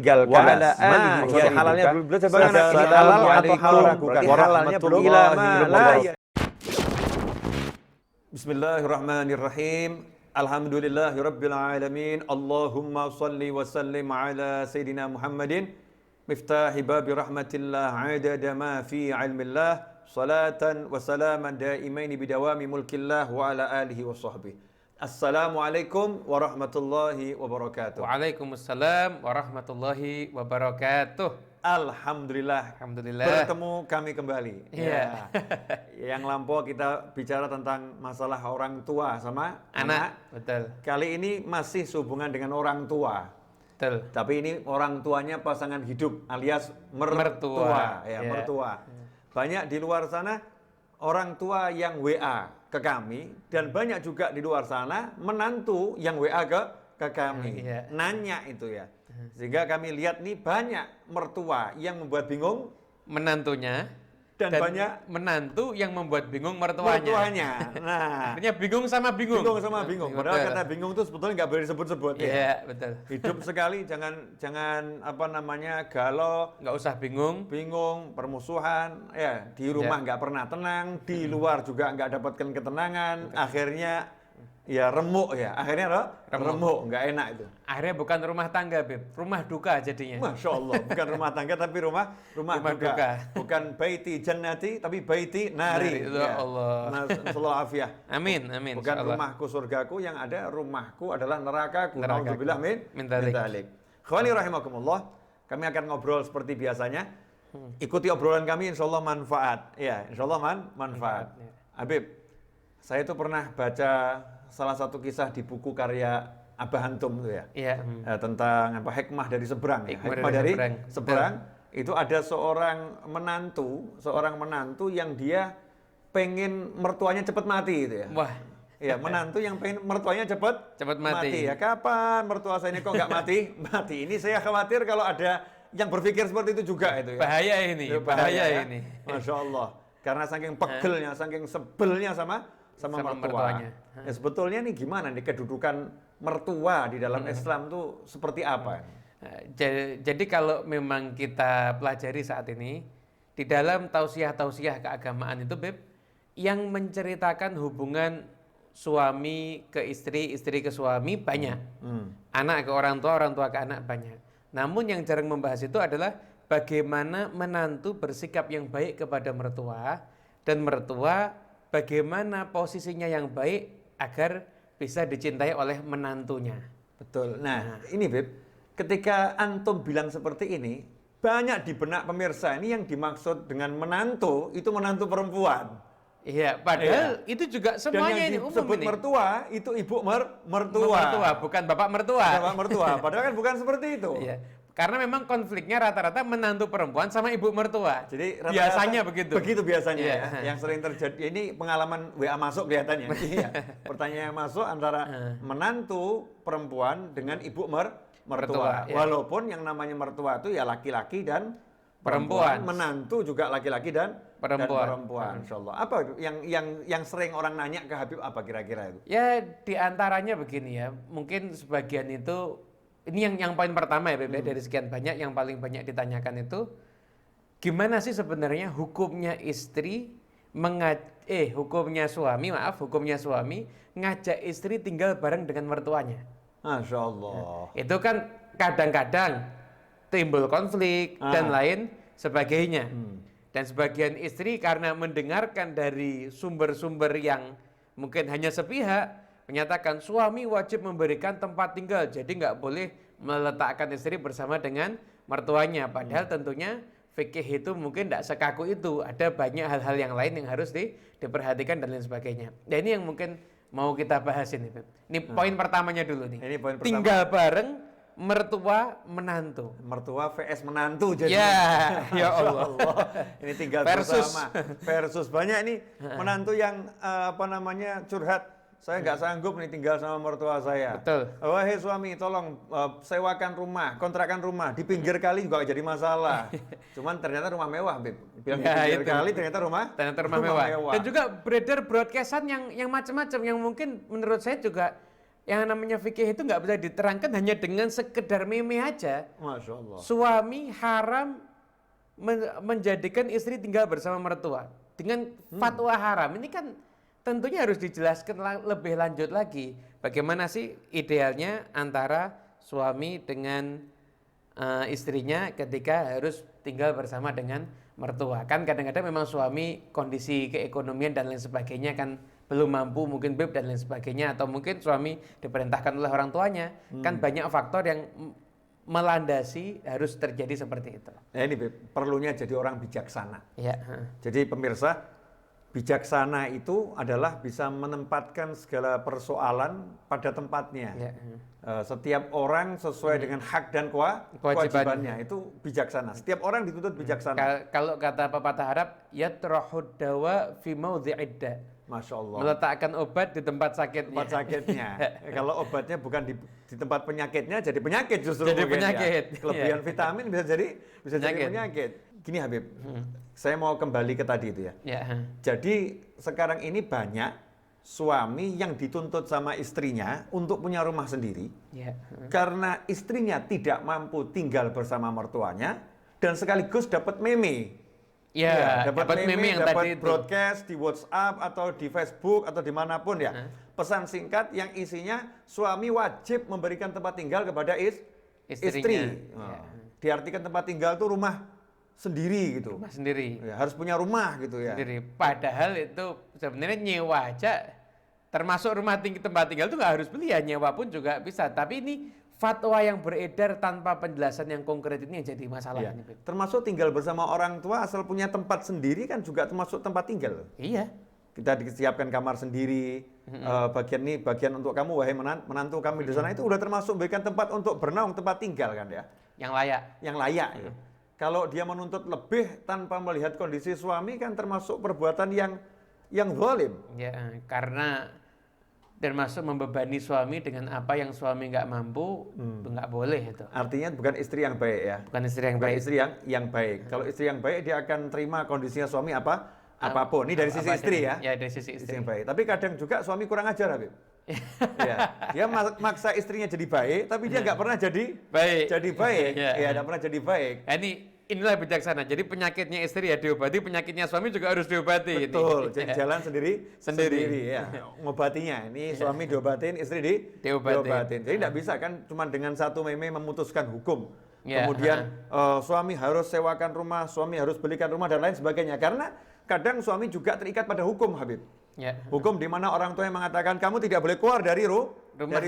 meninggalkan Wa ala alihi ya maksudnya halalnya kan? belum sebenarnya ini halal atau Assalamualaikum haram ragukan halalnya belum ila ma la Bismillahirrahmanirrahim. Alhamdulillahirabbil alamin. Allahumma shalli wa sallim ala sayidina Muhammadin miftahi babi rahmatillah adada ma fi ilmillah salatan wa salaman daimaini bidawami mulkillah wa ala alihi wa sahbihi. Assalamualaikum warahmatullahi wabarakatuh. Waalaikumsalam warahmatullahi wabarakatuh. Alhamdulillah. Alhamdulillah. Bertemu kami kembali. Iya. Yang lampau kita bicara tentang masalah orang tua sama Anak. Betul. Kali ini masih sehubungan dengan orang tua. Betul. Tapi ini orang tuanya pasangan hidup alias mertua. Ya, Iya. mertua. Banyak di luar sana orang tua yang WA ke kami dan banyak juga di luar sana menantu yang WA ke kami. Iya. Nanya itu ya. Sehingga kami lihat nih banyak mertua yang membuat bingung Menantunya dan banyak menantu yang membuat bingung mertuanya. Nah, Artinya bingung sama bingung. bingung sama bingung. Padahal Betul. kata bingung itu sebetulnya nggak boleh disebut-sebut ya. Iya, betul. Hidup sekali jangan apa namanya galau, Nggak usah bingung. bingung, permusuhan, ya di rumah nggak pernah tenang, di luar juga nggak dapatkan ketenangan, akhirnya ya remuk ya, akhirnya remuk, nggak enak itu. Akhirnya bukan rumah tangga, Beb. Rumah duka jadinya. Masya Allah, bukan rumah tangga tapi rumah duka. duka. Bukan baiti jannati tapi baiti nari. Nari, ya Allah. Nasallahu afiyah. Amin, amin. Bukan insyaallah. rumahku surgaku, yang ada rumahku adalah nerakaku. Nerakaku. Nauzubillah min dzalik. Khawani rahimakumullah, kami akan ngobrol seperti biasanya. Ikuti obrolan kami, insya Allah manfaat. Ya, insya Allah manfaat. Ya. Habib, saya itu pernah baca salah satu kisah di buku karya Abah Antum itu ya. Iya. Tentang apa hikmah dari seberang. Hikmah dari dari seberang. Itu ada seorang menantu yang dia pengen mertuanya cepat mati itu ya. Wah. Iya, menantu yang pengen mertuanya cepat mati. Ya, kapan mertua saya ini kok nggak mati? Mati. Ini saya khawatir kalau ada yang berpikir seperti itu juga itu ya. Bahaya ini, Ya, bahaya ya. ini. Masya Allah. Karena saking pegelnya, saking sebelnya sama mertuanya. Ya, sebetulnya nih gimana nih kedudukan mertua di dalam Islam tuh seperti apa? Jadi kalau memang kita pelajari saat ini, di dalam tausiah-tausiah keagamaan itu, Beb, yang menceritakan hubungan suami ke istri, istri ke suami banyak. Anak ke orang tua ke anak banyak. Namun yang jarang membahas itu adalah bagaimana menantu bersikap yang baik kepada mertua, dan mertua bagaimana posisinya yang baik agar bisa dicintai oleh menantunya. Betul. Nah, ini Beb, ketika Antum bilang seperti ini, banyak di benak pemirsa ini yang dimaksud dengan menantu, itu menantu perempuan. Iya, padahal itu juga semuanya Dan ini yang umum disebut ini. mertua, itu ibu mertua. Mertua, bukan bapak mertua. Bapak mertua, padahal kan bukan seperti itu. Iya. Karena memang konfliknya rata-rata menantu perempuan sama ibu mertua. Jadi rata-rata biasanya begitu. Begitu biasanya Iya. ya. Yang sering terjadi ini pengalaman WA masuk kelihatannya. Iya. Pertanyaan yang masuk antara menantu perempuan dengan ibu mertua. Iya. Walaupun yang namanya mertua itu ya laki-laki dan Perempuan. menantu juga laki-laki dan Perempuan. Insyaallah. Apa itu yang sering orang nanya ke Habib apa kira-kira itu? Ya diantaranya begini ya, mungkin sebagian itu, ini yang poin pertama ya Bebe, dari sekian banyak yang paling banyak ditanyakan itu, gimana sih sebenarnya hukumnya hukumnya suami ngajak istri tinggal bareng dengan mertuanya. Masya Allah. Itu kan kadang-kadang timbul konflik dan lain sebagainya. Dan sebagian istri karena mendengarkan dari sumber-sumber yang mungkin hanya sepihak, menyatakan suami wajib memberikan tempat tinggal, jadi nggak boleh meletakkan istri bersama dengan mertuanya. Padahal tentunya fikih itu mungkin tidak sekaku itu. Ada banyak hal-hal yang lain yang harus diperhatikan dan lain sebagainya. Dan ini yang mungkin mau kita bahas ini. Ini poin pertamanya dulu nih. Ini poin pertama. Tinggal bareng mertua menantu. Mertua vs menantu jadi. Ya Allah. Ini tinggal Versus. bersama versus banyak ini menantu yang curhat. Saya nggak sanggup nih tinggal sama mertua saya. Betul. Wahai suami, tolong sewakan rumah, kontrakan rumah di pinggir kali juga jadi masalah. Cuman ternyata rumah mewah, Bib. Bilang Ya, di pinggir itu. kali ternyata rumah mewah. Dan juga beredar broadcastan yang macam-macam, yang mungkin menurut saya juga yang namanya fikih itu nggak bisa diterangkan hanya dengan sekedar meme aja. Masya Allah. Suami haram menjadikan istri tinggal bersama mertua dengan fatwa haram. Ini kan tentunya harus dijelaskan lebih lanjut lagi. Bagaimana sih idealnya antara suami dengan istrinya ketika harus tinggal bersama dengan mertua. Kan kadang-kadang memang suami kondisi keekonomian dan lain sebagainya kan belum mampu mungkin Beb dan lain sebagainya, atau mungkin suami diperintahkan oleh orang tuanya. Kan banyak faktor yang melandasi harus terjadi seperti itu. Nah ini Beb, perlunya jadi orang bijaksana. Ya. Jadi pemirsa, bijaksana itu adalah bisa menempatkan segala persoalan pada tempatnya. Ya. Setiap orang sesuai dengan hak dan kewajibannya, itu bijaksana. Setiap orang dituntut bijaksana. Kalau kata pepatah Arab, yatrahud dawa fi mawdhi'id da. Masya Allah. Meletakkan obat di tempat sakitnya. Tempat sakitnya. Kalau obatnya bukan di tempat penyakitnya, jadi penyakit justru. Jadi mungkin penyakit. Ya. Kelebihan vitamin bisa jadi penyakit. Gini Habib, saya mau kembali ke tadi itu ya. Jadi sekarang ini banyak suami yang dituntut sama istrinya untuk punya rumah sendiri. Karena istrinya tidak mampu tinggal bersama mertuanya dan sekaligus dapat meme. Dapat meme yang dapat broadcast di WhatsApp atau di Facebook atau dimanapun ya. Pesan singkat yang isinya suami wajib memberikan tempat tinggal kepada istri. Diartikan tempat tinggal itu rumah sendiri gitu. Rumah sendiri. Ya, harus punya rumah gitu ya. Sendiri. Padahal itu sebenarnya nyewa aja, termasuk tempat tinggal itu nggak harus beli ya, nyewa pun juga bisa. Tapi ini fatwa yang beredar tanpa penjelasan yang konkret ini yang jadi masalah. Ya. Termasuk tinggal bersama orang tua asal punya tempat sendiri kan juga termasuk tempat tinggal. Iya. Kita disiapkan kamar sendiri, bagian untuk kamu wahai menantu kami di sana itu udah termasuk berikan tempat untuk bernaung, tempat tinggal kan ya. Yang layak. Yang layak. Ya. Kalau dia menuntut lebih tanpa melihat kondisi suami kan termasuk perbuatan yang zalim. Ya, karena termasuk membebani suami dengan apa yang suami nggak mampu, nggak boleh itu. Artinya bukan istri yang baik ya. Bukan istri yang bukan baik. Istri yang baik. Kalau istri yang baik dia akan terima kondisinya suami apapun. Ini dari sisi istri ya. Ya, dari sisi istri. Yang baik. Tapi kadang juga suami kurang ajar Habib. Ya, dia maksa istrinya jadi baik, tapi dia nggak pernah jadi baik. Ya, nggak pernah jadi baik. Inilah bijaksana. Jadi penyakitnya istri ya diobati, penyakitnya suami juga harus diobati. Betul. Jadi jalan sendiri ya. Ngobatinya. Ini suami diobatin, istri diobatin. Jadi nggak bisa kan cuma dengan satu meme memutuskan hukum. Kemudian suami harus sewakan rumah, suami harus belikan rumah dan lain sebagainya. Karena kadang suami juga terikat pada hukum Habib. Hukum di mana orang tua yang mengatakan kamu tidak boleh keluar dari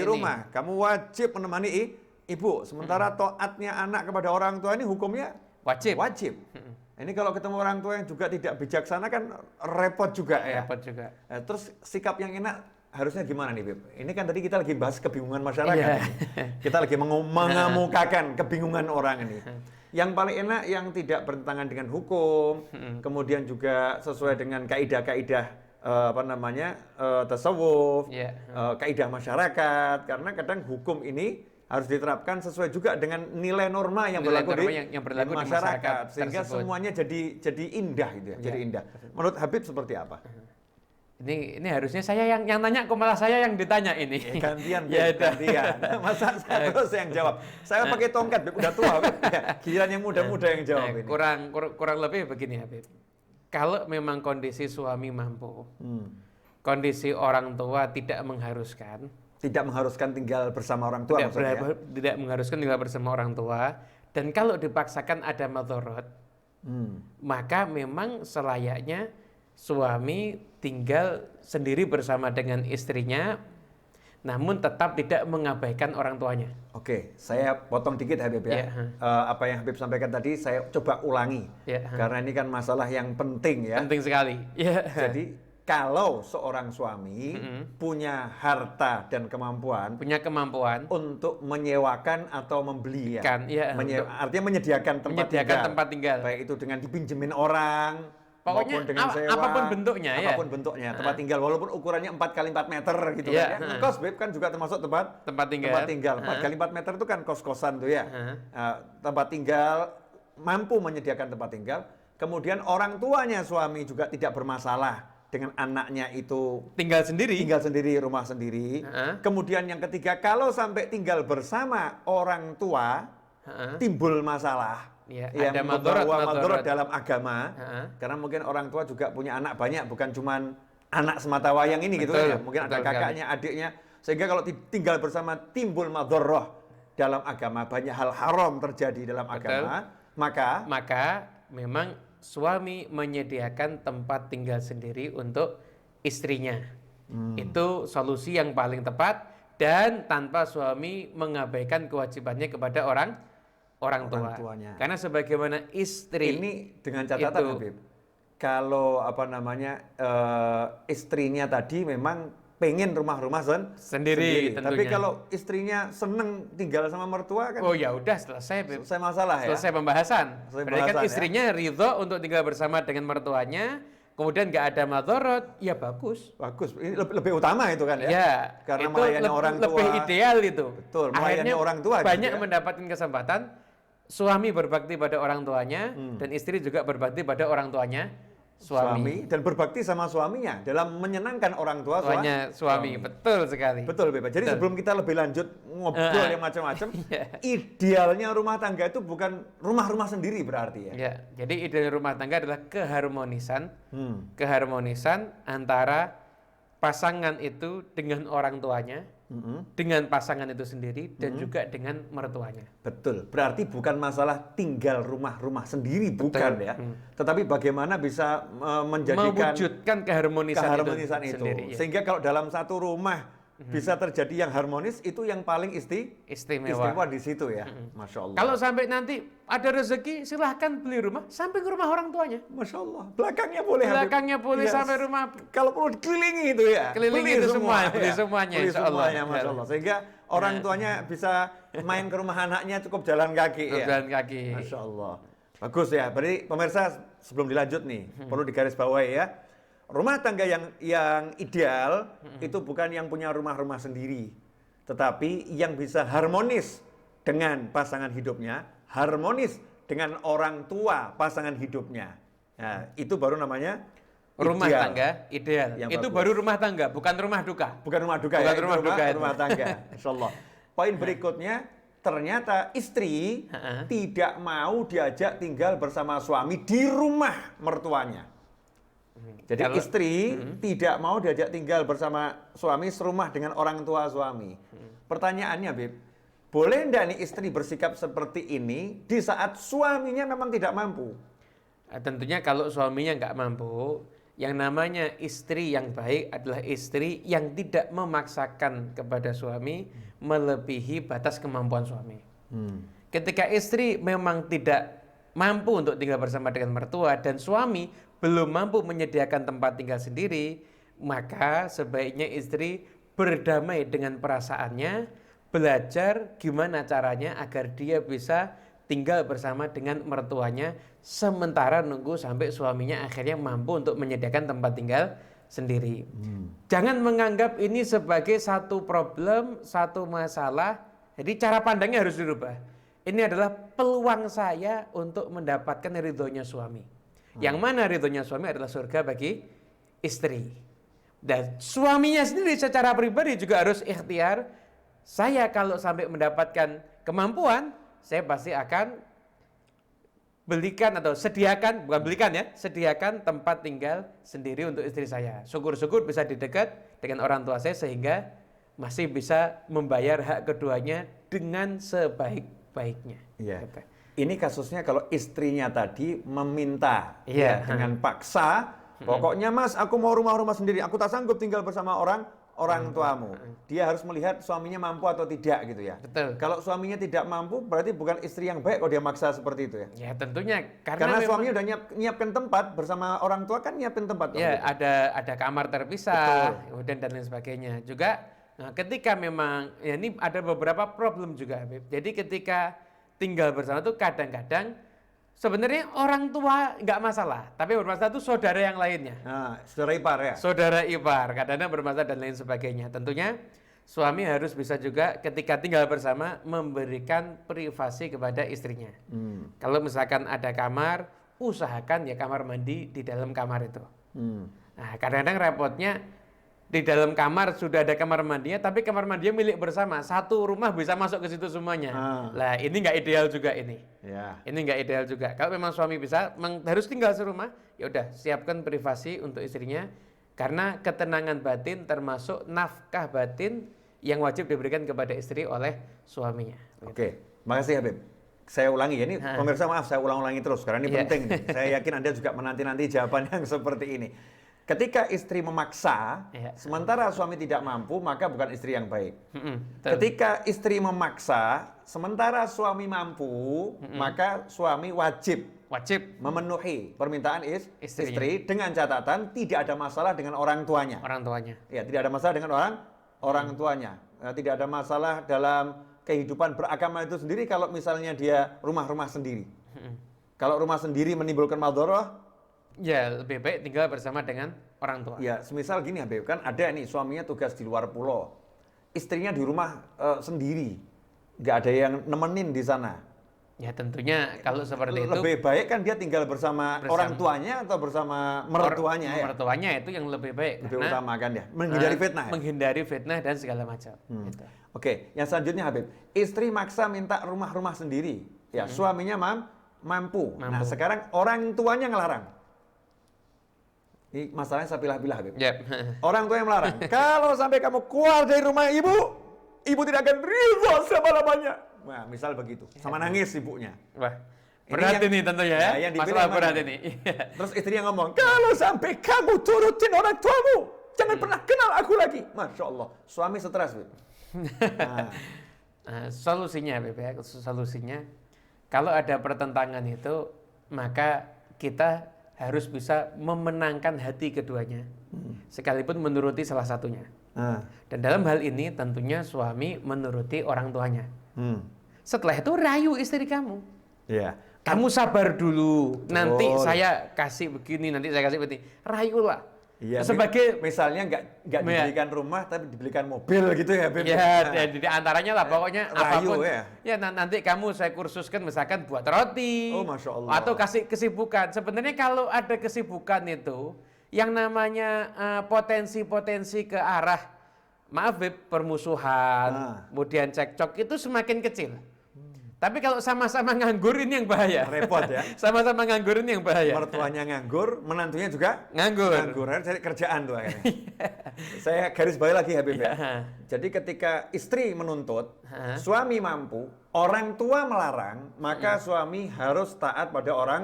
rumah. Kamu wajib menemani ibu. Sementara taatnya anak kepada orang tua ini hukumnya wajib. Ini kalau ketemu orang tua yang juga tidak bijaksana kan repot juga ya. Terus sikap yang enak harusnya gimana nih Beb? Ini kan tadi kita lagi bahas kebingungan masyarakat. Kita lagi mengemukakan kebingungan orang ini. Yang paling enak yang tidak bertentangan dengan hukum, kemudian juga sesuai dengan kaidah-kaidah tasawuf, kaidah masyarakat. Karena kadang hukum ini harus diterapkan sesuai juga dengan nilai norma yang berlaku di masyarakat sehingga tersebut. Semuanya jadi indah gitu ya. Jadi indah. Menurut Habib seperti apa? Ini harusnya saya yang nanya, kok malah saya yang ditanya ini. Gantian. Masa saya terus yang jawab. Saya pakai tongkat, Beb, udah tua. Giliran yang muda-muda yang jawab ini. Kurang lebih begini Habib. Kalau memang kondisi suami mampu, kondisi orang tua tidak mengharuskan tinggal bersama orang tua, tidak mengharuskan tinggal bersama orang tua, dan kalau dipaksakan ada madharat, maka memang selayaknya suami tinggal sendiri bersama dengan istrinya, namun tetap tidak mengabaikan orang tuanya. Oke, saya potong dikit Habib ya. Apa yang Habib sampaikan tadi saya coba ulangi, karena ini kan masalah yang penting ya. Penting sekali. Jadi kalau seorang suami punya harta dan kemampuan untuk menyewakan atau membeli artinya menyediakan tempat tinggal. Baik itu dengan dipinjemin orang, pokoknya dengan sewa, apapun bentuknya, tempat tinggal walaupun ukurannya 4 kali 4 meter gitu kan. Kos Beb kan juga termasuk tempat tinggal. 4 kali 4 meter itu kan kos-kosan tuh ya. Tempat tinggal, mampu menyediakan tempat tinggal. Kemudian orang tuanya suami juga tidak bermasalah dengan anaknya itu tinggal sendiri. rumah sendiri. Kemudian yang ketiga, kalau sampai tinggal bersama orang tua, timbul masalah. Ya, yang ada membawa madorot madorot dalam agama. Karena mungkin orang tua juga punya anak banyak, bukan cuman anak semata wayang ini gitu ya. Mungkin ada kakaknya, adiknya. Sehingga kalau tinggal bersama timbul madorot dalam agama, banyak hal haram terjadi dalam agama, maka memang suami menyediakan tempat tinggal sendiri untuk istrinya. Itu solusi yang paling tepat dan tanpa suami mengabaikan kewajibannya kepada orang tuanya. Karena sebagaimana istri ini dengan catatan Habib, kalau istrinya tadi memang pengen rumah-rumah sendiri. Tapi kalau istrinya seneng tinggal sama mertua kan? Oh ya udah selesai, Habib. Selesai masalah ya. Selesai pembahasan. Berarti kan istrinya ridho untuk tinggal bersama dengan mertuanya. Kemudian nggak ada madorot, ya bagus. Bagus, ini lebih utama itu kan ya? Ya, karena itu melayani orang tua. Lebih ideal itu. Betul, melayani orang tua. Banyak gitu ya? mendapatkan kesempatan, suami berbakti pada orang tuanya, dan istri juga berbakti pada orang tuanya, suami. Dan berbakti sama suaminya dalam menyenangkan orang tua suami. Betul sekali. Betul, Beb. Jadi sebelum kita lebih lanjut ngobrol yang macam-macam, idealnya rumah tangga itu bukan rumah-rumah sendiri berarti ya. Ya, jadi ideal rumah tangga adalah keharmonisan antara pasangan itu dengan orang tuanya, dengan pasangan itu sendiri, dan juga dengan mertuanya. Betul. Berarti bukan masalah tinggal rumah-rumah sendiri, bukan ya. Tetapi bagaimana bisa mewujudkan keharmonisan itu sendiri. Ya. Sehingga kalau dalam satu rumah bisa terjadi yang harmonis, itu yang paling istimewa di situ ya. Masya Allah. Kalau sampai nanti ada rezeki, silahkan beli rumah sampai ke rumah orang tuanya. Masya Allah. Belakangnya boleh. Sampai rumah. Kalau perlu dikelilingi itu ya. Kelilingi itu semua. Beli semuanya. Beli semuanya, Masya Allah. Sehingga orang tuanya bisa main ke rumah anaknya cukup jalan kaki. Jalan kaki. Masya Allah. Bagus ya. Berarti pemirsa sebelum dilanjut nih, perlu digarisbawahi ya. Rumah tangga yang ideal itu bukan yang punya rumah-rumah sendiri, tetapi yang bisa harmonis dengan pasangan hidupnya, harmonis dengan orang tua pasangan hidupnya. Nah, itu baru namanya rumah tangga ideal. Itu bagus. Baru rumah tangga, bukan rumah duka. Bukan rumah duka, rumah tangga. Insyaallah. Poin berikutnya, ternyata istri tidak mau diajak tinggal bersama suami di rumah mertuanya. Jadi istri tidak mau diajak tinggal bersama suami serumah dengan orang tua suami. Pertanyaannya, Bib, boleh enggak nih istri bersikap seperti ini di saat suaminya memang tidak mampu? Tentunya kalau suaminya nggak mampu, yang namanya istri yang baik adalah istri yang tidak memaksakan kepada suami melebihi batas kemampuan suami. Ketika istri memang tidak mampu untuk tinggal bersama dengan mertua dan suami belum mampu menyediakan tempat tinggal sendiri, maka sebaiknya istri berdamai dengan perasaannya, belajar gimana caranya agar dia bisa tinggal bersama dengan mertuanya, sementara nunggu sampai suaminya akhirnya mampu untuk menyediakan tempat tinggal sendiri. Jangan menganggap ini sebagai satu problem, satu masalah. Jadi cara pandangnya harus dirubah. Ini adalah peluang saya untuk mendapatkan ridhonya suami. Yang mana ridhonya suami adalah surga bagi istri. Dan suaminya sendiri secara pribadi juga harus ikhtiar. Saya kalau sampai mendapatkan kemampuan, saya pasti akan sediakan tempat tinggal sendiri untuk istri saya. Syukur-syukur bisa didekat dengan orang tua saya sehingga masih bisa membayar hak keduanya dengan sebaik-baiknya. Iya. Ini kasusnya kalau istrinya tadi meminta dengan paksa, pokoknya Mas, aku mau rumah-rumah sendiri, aku tak sanggup tinggal bersama orang tuamu. Dia harus melihat suaminya mampu atau tidak gitu ya. Betul. Kalau suaminya tidak mampu, berarti bukan istri yang baik kalau dia maksa seperti itu ya. Ya tentunya karena suaminya udah nyiapkan tempat bersama orang tua kan nyiapin tempat. Ya ada kamar terpisah, kemudian dan lain sebagainya. Juga ketika memang ya ini ada beberapa problem juga, Habib. Jadi ketika tinggal bersama itu kadang-kadang sebenarnya orang tua nggak masalah, tapi bermasalah itu saudara yang lainnya. Nah, saudara ipar ya? Saudara ipar, kadang-kadang bermasalah dan lain sebagainya. Tentunya suami harus bisa juga ketika tinggal bersama memberikan privasi kepada istrinya. Kalau misalkan ada kamar, usahakan ya kamar mandi di dalam kamar itu. Nah, kadang-kadang repotnya di dalam kamar sudah ada kamar mandinya, tapi kamar mandinya milik bersama. Satu rumah bisa masuk ke situ semuanya. Lah ini nggak ideal juga ini. Ya. Ini nggak ideal juga. Kalau memang suami bisa harus tinggal serumah, ya udah siapkan privasi untuk istrinya, karena ketenangan batin termasuk nafkah batin yang wajib diberikan kepada istri oleh suaminya. Oke, makasih Habib. Saya ulangi ya, ini pemirsa maaf saya ulang-ulangi terus karena ini penting nih. Saya yakin Anda juga menanti-nanti jawaban yang seperti ini. Ketika istri memaksa, sementara suami tidak mampu, maka bukan istri yang baik. Ketika istri memaksa, sementara suami mampu, maka suami wajib memenuhi permintaan istri dengan catatan tidak ada masalah dengan orang tuanya. Ya, tidak ada masalah dengan orang tuanya. Tidak ada masalah dalam kehidupan beragama itu sendiri kalau misalnya dia rumah sendiri. Kalau rumah sendiri menimbulkan maldoroh, ya lebih baik tinggal bersama dengan orang tua. Ya, semisal gini Habib, kan ada nih suaminya tugas di luar pulau, istrinya di rumah sendiri, nggak ada yang nemenin di sana. Ya tentunya kalau seperti itu lebih baik kan dia tinggal bersama orang tuanya atau bersama mertuanya ya. Mertuanya itu yang lebih baik. Lebih utamakan ya, menghindari fitnah. Menghindari fitnah dan segala macam. Gitu. Oke, yang selanjutnya Habib, istri maksa minta rumah sendiri, ya suaminya mampu. Nah sekarang orang tuanya ngelarang. Ini masalahnya saya pilah-pilah Habib. Orang tua yang melarang. Kalau sampai kamu keluar dari rumah ibu tidak akan ridho selama-lamanya. Nah, misal begitu. Sama nangis ibunya. Wah, berat ini tentunya ya. Yang masalah berat ini. Terus istrinya ngomong, kalau sampai kamu turutin orang tuamu, jangan pernah kenal aku lagi. Masya Allah. Suami stres, Habib. Solusinya, Habib ya. Solusinya, kalau ada pertentangan itu, maka kita harus bisa memenangkan hati keduanya, sekalipun menuruti salah satunya. Dan dalam hal ini tentunya suami menuruti orang tuanya. Setelah itu rayu istri kamu. Kamu sabar dulu, nanti saya kasih begini, nanti saya kasih begini. Rayulah. Iya, sebagai misalnya nggak dibelikan rumah tapi dibelikan mobil gitu ya, Beb. Ya, di antaranya lah pokoknya rayu, apapun. Ya nanti kamu saya kursuskan misalkan buat roti. Oh, Masya Allah. Atau kasih kesibukan. Sebenarnya kalau ada kesibukan itu yang namanya potensi-potensi ke arah maaf Beb, permusuhan, kemudian cekcok itu semakin kecil. Tapi kalau sama-sama nganggur ini yang bahaya. Repot ya. Sama-sama nganggur ini yang bahaya. Mertuanya nganggur, menantunya juga nganggur. Cari kerjaan tuh akhirnya. Saya garis bawah lagi Habib ya. Jadi ketika istri menuntut, suami mampu, orang tua melarang, maka suami harus taat pada orang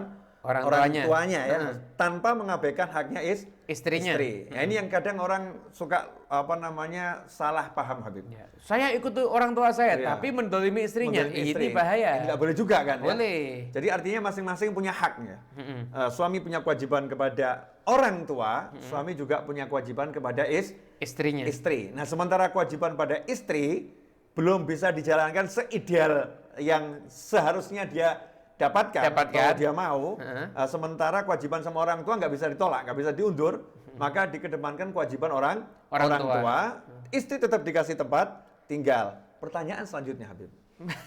tuanya ya, tanpa mengabaikan haknya istrinya. Ya, ini yang kadang orang suka salah paham Habib. Ya. Saya ikuti orang tua saya, tapi mendolimi istrinya. Ini bahaya. Ini nggak boleh juga kan? Boleh. Ya? Jadi artinya masing-masing punya haknya. Suami punya kewajiban kepada orang tua, suami juga punya kewajiban kepada istrinya. Istri. Nah, sementara kewajiban pada istri belum bisa dijalankan seideal yang seharusnya dia dapatkan. Kalau dia mau, sementara kewajiban sama orang tua nggak bisa ditolak, nggak bisa diundur, maka dikedepankan kewajiban orang tua. Istri tetap dikasih tempat tinggal. Pertanyaan selanjutnya Habib.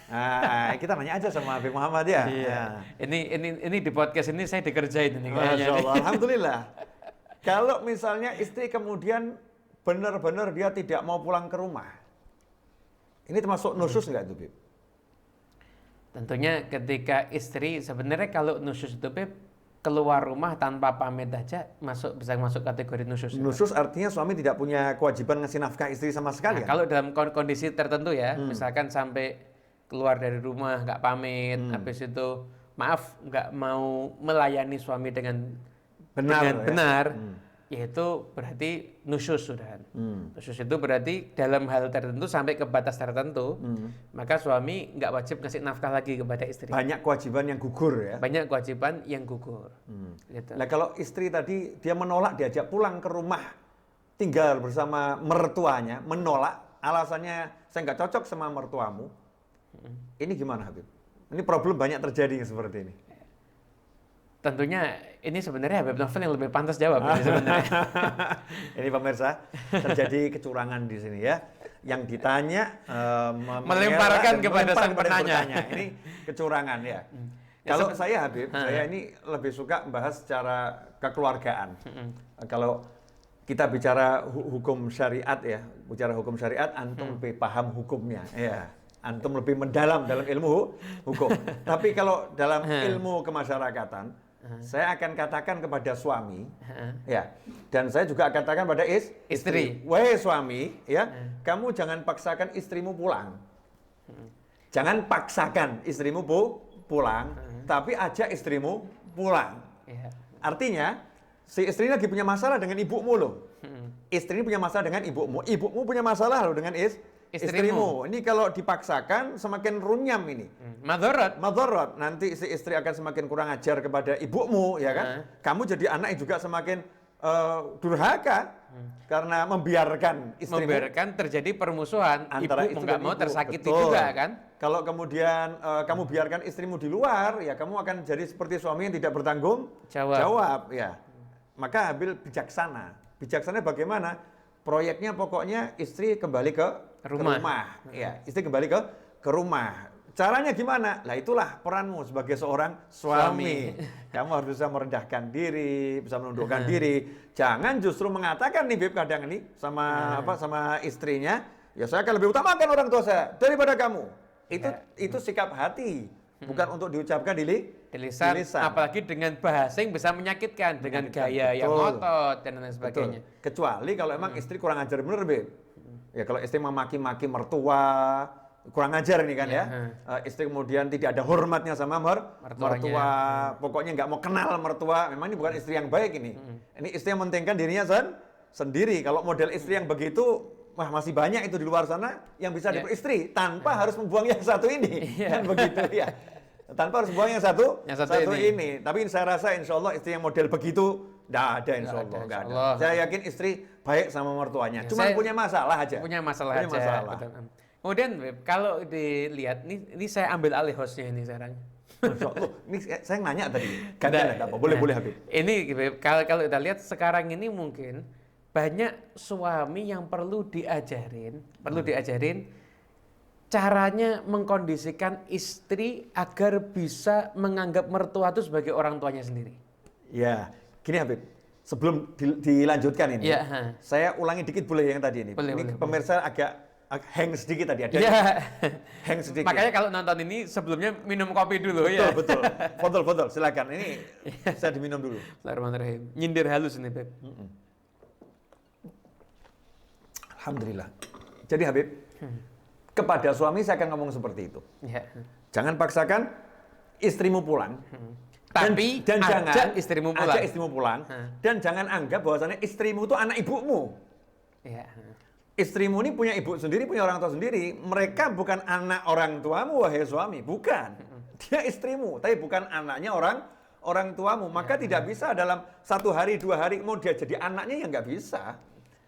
Nah, kita nanya aja sama Habib Muhammad ya. Iya. Ini di podcast ini saya dikerjain ini kayaknya. Masya Allah, alhamdulillah. Kalau misalnya istri kemudian benar-benar dia tidak mau pulang ke rumah, ini termasuk nusyuz nggak itu, Bib? Tentunya ketika istri sebenarnya kalau nusyuz itu Beb, keluar rumah tanpa pamit aja bisa masuk kategori nusyuz. Nusyuz artinya suami tidak punya kewajiban ngasih nafkah istri sama sekali. Kalau dalam kondisi tertentu ya, misalkan sampai keluar dari rumah nggak pamit, habis itu maaf nggak mau melayani suami dengan benar, yaitu berarti nusyuz sudah. Nusyuz itu berarti dalam hal tertentu sampai ke batas tertentu, maka suami nggak wajib ngasih nafkah lagi kepada istri. Banyak kewajiban yang gugur ya. Banyak kewajiban yang gugur. Gitu. Nah kalau istri tadi dia menolak diajak pulang ke rumah, tinggal bersama mertuanya, menolak, alasannya saya nggak cocok sama mertuamu. Ini gimana Habib? Ini problem banyak terjadi seperti ini. Tentunya ini sebenarnya Habib Novel yang lebih pantas jawab ini sebenarnya. Ini pemirsa, terjadi kecurangan di sini ya. Yang ditanya melemparkan kepada sang penanya. Ini kecurangan ya. Kalau saya Habib, saya ini lebih suka membahas secara kekeluargaan. Kalau kita bicara hukum syariat ya, bicara hukum syariat, antum lebih paham hukumnya, ya. Antum lebih mendalam dalam ilmu hukum. Tapi kalau dalam ilmu kemasyarakatan, saya akan katakan kepada suami, ya, dan saya juga akan katakan pada istri. Wahai suami, ya, kamu jangan paksakan istrimu pulang. Jangan paksakan istrimu pulang, tapi ajak istrimu pulang. Artinya, si istri lagi punya masalah dengan ibumu loh. Istri punya masalah dengan ibumu punya masalah loh dengan istrimu. Ini kalau dipaksakan semakin runyam ini. Madharat. Nanti si istri akan semakin kurang ajar kepada ibumu, ya kan? Kamu jadi anak yang juga semakin durhaka karena membiarkan istrimu. Membiarkan terjadi permusuhan Antara ibu nggak mau tersakiti betul. juga kan? Kalau kemudian kamu biarkan istrimu di luar, ya kamu akan jadi seperti suami yang tidak bertanggung jawab, ya. Maka ambil bijaksana. Bijaksana bagaimana? Proyeknya pokoknya istri kembali ke rumah. Ya, istri kembali ke rumah. Caranya gimana? Lah itulah peranmu sebagai seorang suami. Kamu harus bisa merendahkan diri, bisa menundukkan diri. Jangan justru mengatakan nih Bib kadang ini sama istrinya, ya saya akan lebih utamakan orang tua saya daripada kamu. Itu sikap hati, bukan untuk diucapkan di lisan. Apalagi dengan bahasa yang bisa menyakitkan, dengan gaya yang ngotot dan lain sebagainya. Kecuali kalau emang istri kurang ajar bener, Beb. Ya kalau istri memaki-maki mertua, kurang ajar ini kan ya. Istri kemudian tidak ada hormatnya sama mertua. Pokoknya nggak mau kenal mertua. Memang ini bukan istri yang baik ini. Ini istri yang mementingkan dirinya sendiri. Kalau model istri yang begitu, wah masih banyak itu di luar sana yang bisa diperistri tanpa harus membuang yang satu ini. Kan begitu ya. Tanpa harus buang yang satu ini. Tapi saya rasa insya Allah istri yang model begitu nggak ada insya Allah. Nggak ada. Saya yakin istri baik sama mertuanya. Cuma punya masalah aja. Punya masalah aja. Kemudian kalau dilihat, ini saya ambil alih hostnya ini sekarang. Masya Allah, ini saya nanya tadi. Gantian apa? Boleh Habib. Ini kalau kita lihat sekarang ini mungkin banyak suami yang perlu diajarin caranya mengkondisikan istri agar bisa menganggap mertua itu sebagai orang tuanya sendiri. Ya, gini Habib. Sebelum dilanjutkan ini, saya ulangi dikit boleh yang tadi ini. Ini pemirsa agak hang sedikit tadi ada. Hang sedikit. Makanya kalau nonton ini sebelumnya minum kopi dulu ya. Betul. Botol, silakan. Ini saya diminum dulu. Bismillahirrahmanirrahim. Nyindir halus ini, Beb. Alhamdulillah. Jadi Habib, kepada suami saya akan ngomong seperti itu. Jangan paksakan istrimu pulang. Tapi dan jangan ajak istrimu pulang. Dan jangan anggap bahwasannya istrimu itu anak ibumu. Istrimu ini punya ibu sendiri, punya orang tua sendiri. Mereka bukan anak orang tuamu, wahai suami. Bukan. Dia istrimu, tapi bukan anaknya orang tuamu. Maka tidak bisa dalam 1 hari, 2 hari mau dia jadi anaknya, ya nggak bisa.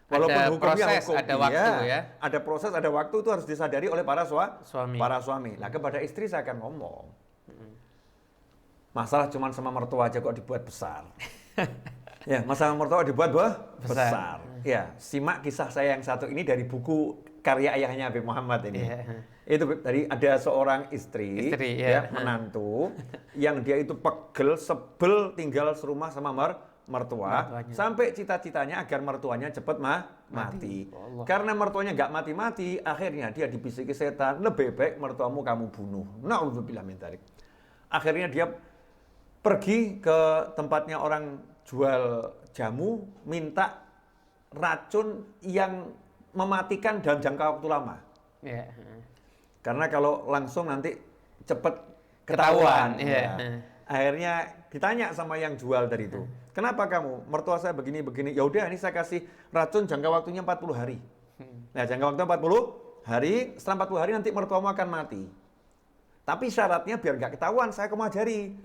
Walaupun ada hukumnya proses, hukum, ada waktu ya. Ada proses, ada waktu, itu harus disadari oleh para suami. Nah, kepada istri saya akan ngomong. Masalah cuma sama mertua aja kok dibuat besar. Ya, masalah mertua dibuat besar. Ya, simak kisah saya yang satu ini dari buku karya ayahnya Habib Muhammad ini. Itu tadi ada seorang istri menantu yang dia itu pegel, sebel tinggal serumah sama mertua, sampai cita-citanya agar mertuanya cepat mati. Karena mertuanya nggak mati-mati, akhirnya dia dibisiki setan, lebih baik mertuamu kamu bunuh. Na'udzubillah min dzalik. Akhirnya dia pergi ke tempatnya orang jual jamu, minta racun yang mematikan dalam jangka waktu lama. Karena kalau langsung nanti cepat ketahuan. Akhirnya ditanya sama yang jual tadi itu, kenapa kamu? Mertua saya begini-begini. Ya udah, ini saya kasih racun jangka waktunya 40 hari. Nah, jangka waktu 40 hari, setelah 40 hari nanti mertuamu akan mati. Tapi syaratnya biar nggak ketahuan, saya kamu ajari.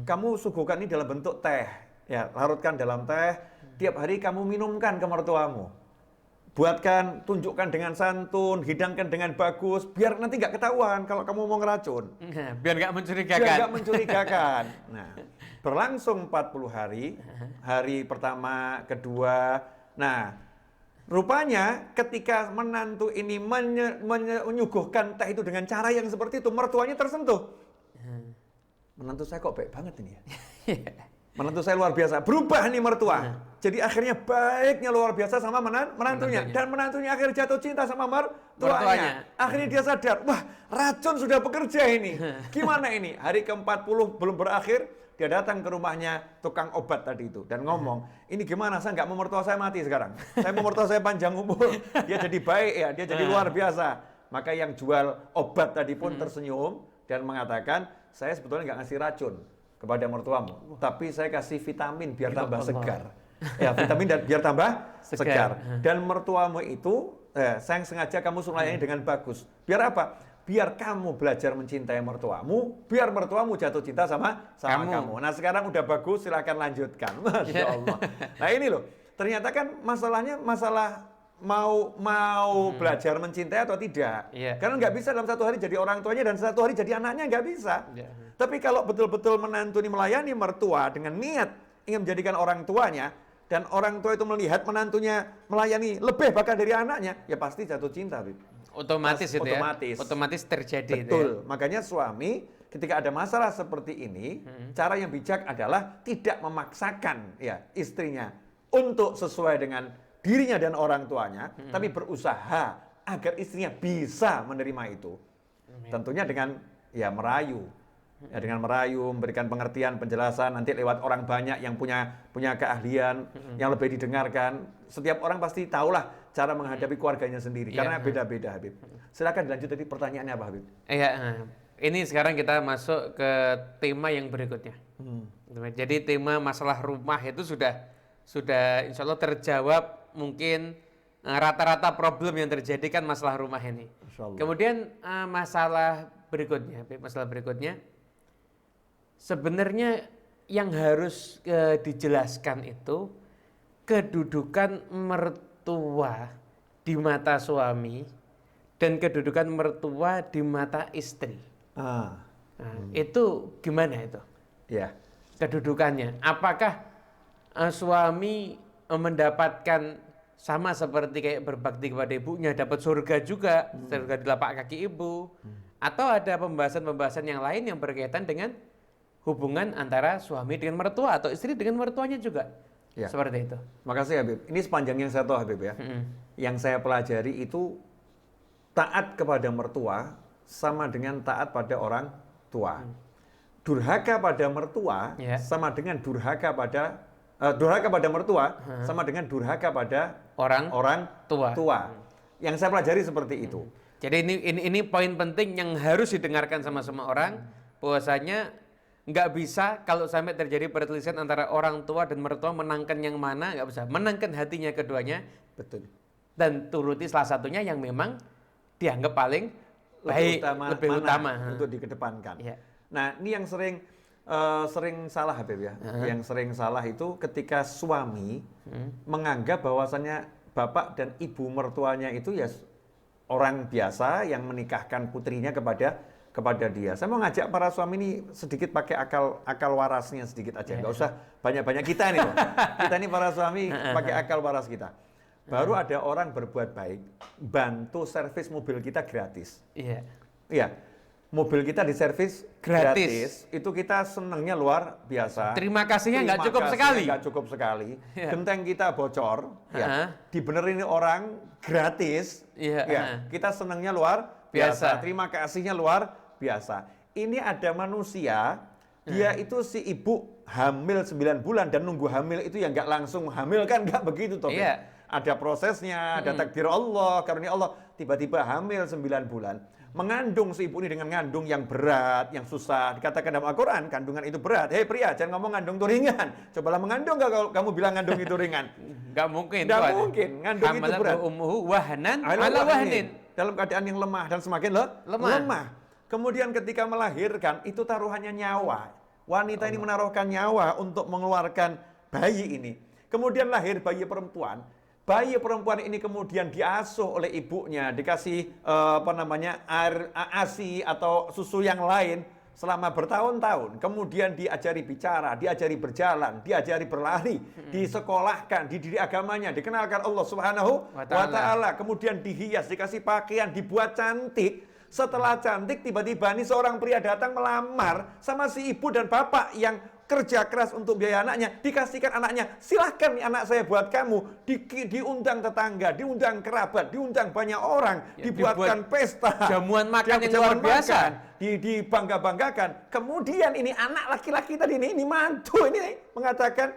Kamu suguhkan ini dalam bentuk teh. Ya, larutkan dalam teh. Tiap hari kamu minumkan ke mertuamu. Buatkan, tunjukkan dengan santun, hidangkan dengan bagus, biar nanti nggak ketahuan kalau kamu mau ngeracun. Biar nggak mencurigakan. Nah, berlangsung 40 hari, hari pertama, kedua. Nah, rupanya ketika menantu ini menyuguhkan teh itu dengan cara yang seperti itu, mertuanya tersentuh. menantu saya kok baik banget ini ya. Menantu saya luar biasa, berubah nih mertua. Jadi akhirnya baiknya luar biasa sama menantunya. Dan menantunya akhirnya jatuh cinta sama mertuanya. Akhirnya dia sadar, wah racun sudah bekerja ini. Gimana ini? Hari ke-40 belum berakhir, dia datang ke rumahnya tukang obat tadi itu. Dan ngomong, ini gimana, saya nggak mau mertua saya mati sekarang. Saya mau mertua saya panjang umur. Dia jadi baik ya, dia jadi luar biasa. Maka yang jual obat tadi pun tersenyum dan mengatakan, saya sebetulnya nggak ngasih racun kepada mertuamu, tapi saya kasih vitamin biar tambah segar. Ya, vitamin dan biar tambah segar. Dan mertuamu itu, saya sengaja kamu suruh layani dengan bagus. Biar apa? Biar kamu belajar mencintai mertuamu, biar mertuamu jatuh cinta sama kamu. Nah sekarang udah bagus, silakan lanjutkan. Masya Allah. Nah ini loh, ternyata kan masalahnya masalah mau belajar mencintai atau tidak. Karena nggak bisa dalam satu hari jadi orang tuanya dan satu hari jadi anaknya, nggak bisa. Tapi kalau betul-betul menantu ini melayani mertua dengan niat ingin menjadikan orang tuanya, dan orang tua itu melihat menantunya melayani lebih bahkan dari anaknya, ya pasti jatuh cinta, Habib. Otomatis itu ya? Otomatis terjadi. Betul, itu ya? Makanya suami ketika ada masalah seperti ini, cara yang bijak adalah tidak memaksakan ya istrinya untuk sesuai dengan dirinya dan orang tuanya, tapi berusaha agar istrinya bisa menerima itu. Tentunya dengan ya merayu. Ya, dengan merayu, memberikan pengertian, penjelasan, nanti lewat orang banyak yang punya keahlian, yang lebih didengarkan. Setiap orang pasti tahulah cara menghadapi keluarganya sendiri, karena beda-beda, Habib. Silakan dilanjut tadi pertanyaannya apa, Habib? Ini sekarang kita masuk ke tema yang berikutnya. Jadi tema masalah rumah itu sudah insya Allah terjawab, mungkin rata-rata problem yang terjadi kan masalah rumah ini. Kemudian masalah berikutnya, sebenarnya yang harus dijelaskan itu kedudukan mertua di mata suami dan kedudukan mertua di mata istri. Itu gimana itu? Ya. Kedudukannya. Apakah suami mendapatkan sama seperti kayak berbakti kepada ibunya, dapat surga juga, surga di lapak kaki ibu, atau ada pembahasan-pembahasan yang lain yang berkaitan dengan hubungan antara suami dengan mertua atau istri dengan mertuanya juga. Seperti itu. Makasih Habib. Ini sepanjang yang saya tahu Habib ya. Yang saya pelajari itu taat kepada mertua sama dengan taat pada orang tua. Durhaka pada mertua sama dengan durhaka pada mertua sama dengan durhaka pada orang tua. Yang saya pelajari seperti itu. Jadi ini poin penting yang harus didengarkan sama semua orang, bahwasanya nggak bisa kalau sampai terjadi perselisihan antara orang tua dan mertua, menangkan yang mana, nggak bisa. Menangkan hatinya keduanya. Betul. Dan turuti salah satunya yang memang dianggap paling baik, lebih utama untuk dikedepankan. Nah, ini yang sering salah Habib ya. Yang sering salah itu ketika suami menganggap bahwasannya bapak dan ibu mertuanya itu ya orang biasa yang menikahkan putrinya kepada dia. Saya mau ngajak para suami ini sedikit pakai akal warasnya sedikit aja. Nggak usah banyak-banyak kita nih loh. Kita ini para suami pakai akal waras kita. Baru ada orang berbuat baik, bantu servis mobil kita gratis. Iya. Mobil kita diservis gratis. Itu kita senangnya luar biasa. Terima kasihnya nggak cukup sekali. Genteng kita bocor, dibenerin orang gratis. Kita senangnya luar biasa. Terima kasihnya luar biasa. Ini ada manusia, dia itu si ibu hamil 9 bulan dan nunggu hamil itu ya nggak langsung hamil kan, nggak begitu toh. Ada prosesnya, ada takdir Allah, karunia Allah, tiba-tiba hamil 9 bulan. Mengandung si ibu ini dengan ngandung yang berat, yang susah. Dikatakan dalam Al-Quran, kandungan itu berat. Hei pria, jangan ngomong ngandung itu ringan. Cobalah mengandung nggak kalau kamu bilang ngandung itu ringan? Nggak mungkin. Nggak mungkin, ngandung itu berat. Wahnan ala wahnin. Dalam keadaan yang lemah dan semakin lemah. Kemudian ketika melahirkan, itu taruhannya nyawa. Wanita ini menaruhkan nyawa untuk mengeluarkan bayi ini. Kemudian lahir bayi perempuan. Bayi perempuan ini kemudian diasuh oleh ibunya, dikasih air ASI atau susu yang lain selama bertahun-tahun. Kemudian diajari bicara, diajari berjalan, diajari berlari, disekolahkan, dididik agamanya, dikenalkan Allah Subhanahu wa Ta'ala. Kemudian dihias, dikasih pakaian, dibuat cantik. Setelah cantik, tiba-tiba nih seorang pria datang melamar sama si ibu dan bapak yang kerja keras untuk biaya anaknya, dikasihkan anaknya, silahkan nih anak saya buat kamu, diundang tetangga, diundang kerabat, diundang banyak orang, dibuatkan pesta, jamuan makan yang luar biasa, dibangga-banggakan. Kemudian ini anak laki-laki tadi ini mantu ini mengatakan,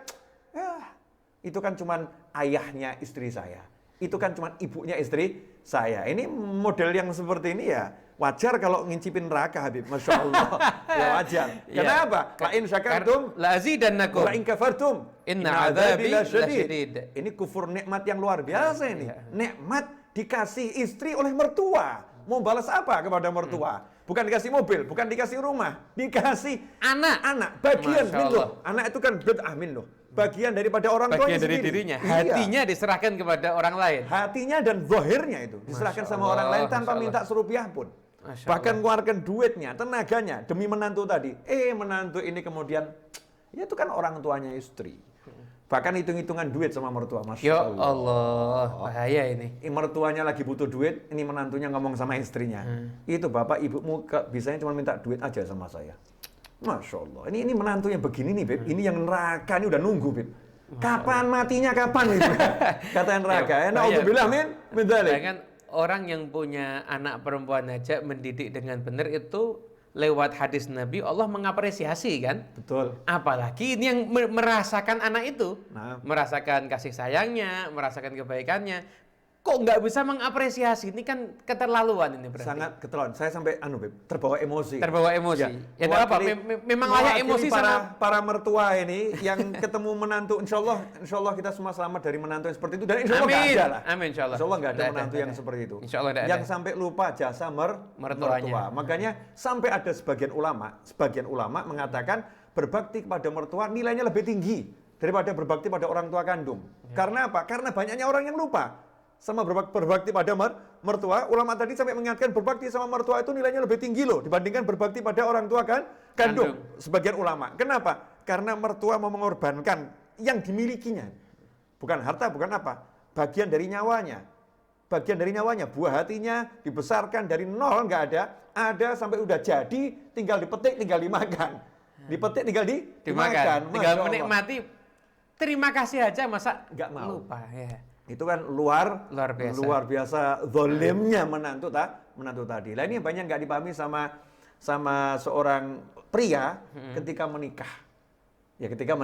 itu kan cuman ayahnya istri saya, itu kan cuman ibunya istri saya. Ini model yang seperti ini ya wajar kalau ngincipin neraka, Habib. Masya Allah. Ya wajar. Kenapa? La in syakartum la azidannakum wa la in kafartum inna adzabi lasyadid. Ini kufur nikmat yang luar biasa ini. Nikmat dikasih istri oleh mertua. Mau balas apa kepada mertua? Bukan dikasih mobil, bukan dikasih rumah, dikasih anak. Bagian minloh. Anak itu kan bid'ah minloh. Bagian daripada orang tuanya dari sendiri. Dirinya. Hatinya diserahkan kepada orang lain. Hatinya dan zahirnya itu diserahkan sama orang lain tanpa minta serupiah pun. Bahkan mengeluarkan duitnya, tenaganya demi menantu tadi. Menantu ini kemudian, ya itu kan orang tuanya istri. Bahkan hitung-hitungan duit sama mertua. Masya Allah, bahaya ini. Mertuanya lagi butuh duit, ini menantunya ngomong sama istrinya. Itu bapak ibumu bisanya cuma minta duit aja sama saya. Masya Allah, ini menantunya begini nih, Beb. Ini yang neraka, ini udah nunggu, Beb. Kapan matinya, kapan itu? Kata yang neraka. Na'udzubillah min dzalik. Kan orang yang punya anak perempuan aja mendidik dengan benar itu lewat hadis Nabi Allah mengapresiasi kan? Betul. Apalagi ini yang merasakan anak itu, merasakan kasih sayangnya, merasakan kebaikannya. Kok nggak bisa mengapresiasi? Ini kan keterlaluan ini berarti. Sangat keterlaluan. Saya sampai terbawa emosi. Terbawa emosi. Ya apa? Memang layak emosi para mertua ini yang ketemu menantu. Insya Allah kita semua selamat dari menantu yang seperti itu. Dan insya Allah nggak ada lah. Amin. Insya Allah nggak ada menantu yang seperti itu. Insya Allah yang sampai lupa jasa mertua. Makanya sampai ada sebagian ulama mengatakan berbakti kepada mertua nilainya lebih tinggi daripada berbakti pada orang tua kandung. Karena apa? Karena banyaknya orang yang lupa sama berbakti pada mertua. Ulama tadi sampai mengingatkan berbakti sama mertua itu nilainya lebih tinggi loh dibandingkan berbakti pada orang tua kandung. Sebagian ulama. Kenapa? Karena mertua mau mengorbankan yang dimilikinya. Bukan harta, bukan apa. Bagian dari nyawanya. Buah hatinya dibesarkan dari nol nggak ada sampai udah jadi, tinggal dipetik, tinggal dimakan. Dipetik, tinggal dimakan. Tinggal menikmati. Terima kasih aja, masa nggak mau. Lupa ya. Itu kan luar biasa zolimnya menantu tadi. Lah ini banyak nggak dipahami sama seorang pria ketika menikah. Ya ketika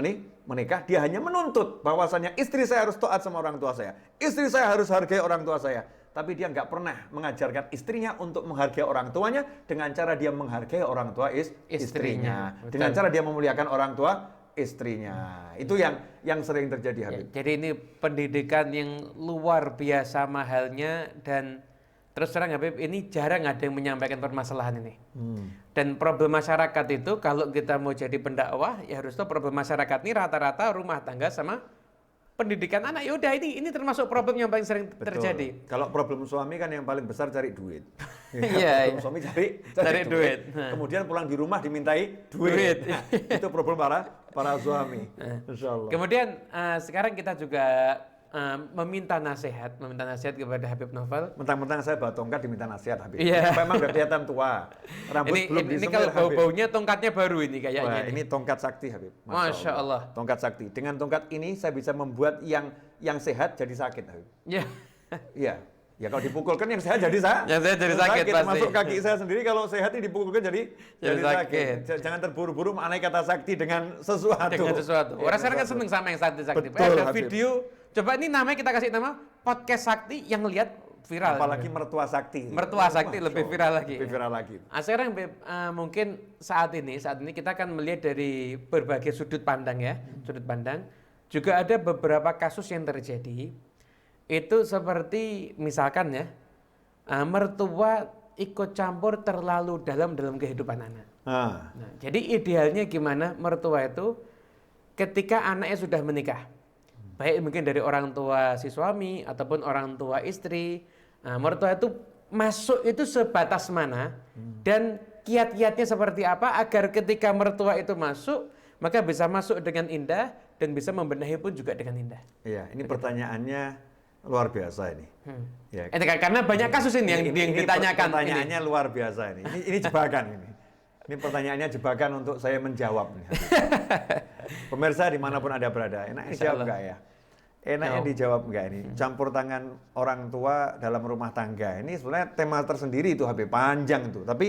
menikah dia hanya menuntut bahwasannya istri saya harus taat sama orang tua saya. Istri saya harus hargai orang tua saya. Tapi dia nggak pernah mengajarkan istrinya untuk menghargai orang tuanya dengan cara dia menghargai orang tua istrinya. Dengan cara dia memuliakan orang tua istrinya. Itu yang sering terjadi, Habib. Ya, jadi ini pendidikan yang luar biasa mahalnya dan terus terang Habib, ini jarang ada yang menyampaikan permasalahan ini. Dan problem masyarakat itu kalau kita mau jadi pendakwah ya harus tahu problem masyarakat ini rata-rata rumah tangga sama pendidikan anak. Ya udah ini termasuk problem yang paling sering terjadi. Kalau problem suami kan yang paling besar cari duit. Iya. Suami cari duit. Kemudian pulang di rumah dimintai duit. Nah, itu problem para suami. Insyaallah. Kemudian sekarang kita juga meminta nasihat kepada Habib Novel. Mentang-mentang saya bawa tongkat diminta nasihat, Habib. Yeah. Memang udah kelihatan tua. Rambut belum disemir, ini kalau bau-baunya tongkatnya baru ini kayaknya. Wah, ini tongkat sakti, Habib. Masya Allah. Tongkat sakti. Dengan tongkat ini saya bisa membuat yang sehat jadi sakit, Habib. Iya. Ya kalau dipukulkan yang sehat jadi sakit pasti. Masuk kaki saya sendiri kalau sehat ini dipukulkan jadi sakit. Jangan terburu-buru mengenai kata sakti dengan sesuatu. Orang sekarang kan seneng sama yang sakti-sakti. Ada video. Coba ini namanya kita kasih nama podcast sakti yang lihat viral. Apalagi mertua sakti. Mertua sakti lebih viral lagi. Lebih viral lagi. Sekarang mungkin saat ini kita akan melihat dari berbagai sudut pandang ya. Sudut pandang. Juga ada beberapa kasus yang terjadi. Itu seperti misalkan ya, mertua ikut campur terlalu dalam kehidupan anak. Nah, jadi idealnya gimana mertua itu ketika anaknya sudah menikah, baik mungkin dari orang tua si suami ataupun orang tua istri, mertua itu masuk itu sebatas mana dan kiat-kiatnya seperti apa agar ketika mertua itu masuk maka bisa masuk dengan indah dan bisa membenahi pun juga dengan indah. Iya, ini pertanyaannya Luar biasa ini. Ya. Karena banyak kasus ini yang ditanyakan. Pertanyaannya luar biasa ini. Ini jebakan ini. Ini pertanyaannya jebakan untuk saya menjawab nih. Pemirsa dimanapun Anda berada, enaknya dijawab enggak ya? Enaknya dijawab enggak ini? Campur tangan orang tua dalam rumah tangga. Ini sebenarnya tema tersendiri itu Habib, panjang itu. Tapi